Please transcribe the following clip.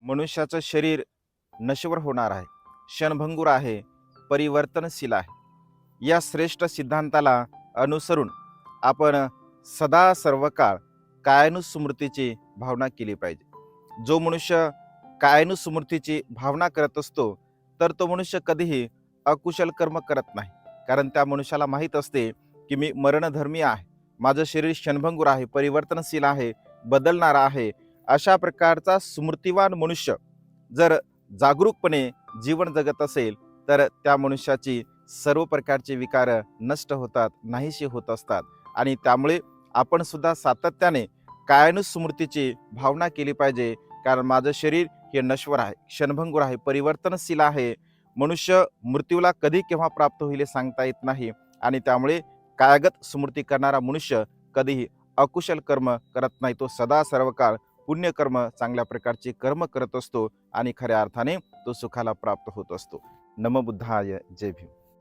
मनुष्याचं शरीर नश्वर होणार आहे, क्षणभंगूर आहे, परिवर्तनशील आहे. या श्रेष्ठ सिद्धांताला अनुसरून आपण सदा सर्व काळ कायानुस्मृतीची भावना केली पाहिजे. जो मनुष्य कायानुस्मृतीची भावना करत असतो तर तो मनुष्य कधीही अकुशल कर्म करत नाही. कारण त्या मनुष्याला माहीत असते की मी मरणधर्मी आहे, माझं शरीर क्षणभंगूर आहे, परिवर्तनशील आहे, बदलणार आहे. अशा प्रकारचा स्मृतिवान मनुष्य जर जागरूकपणे जीवन जगत असेल तर त्या मनुष्याची सर्व प्रकारचे विकार नष्ट होतात, नाहीशी होत असतात. आणि त्यामुळे आपण सुद्धा सातत्याने कायानुस्मृतीची भावना केली पाहिजे. कारण माझं शरीर हे नश्वर आहे, क्षणभंगूर आहे, परिवर्तनशील आहे. मनुष्य मृत्यूला कधी केव्हा प्राप्त होईल हे सांगता येत नाही. आणि त्यामुळे कायगत स्मृती करणारा मनुष्य कधीही अकुशल कर्म करत नाही. तो सदा सर्व काळ पुण्यकर्म, चांगल्या प्रकारचे कर्म करत असतो आणि खऱ्या अर्थाने तो सुखाला प्राप्त होत असतो. नमो बुद्धाय. जय भीम.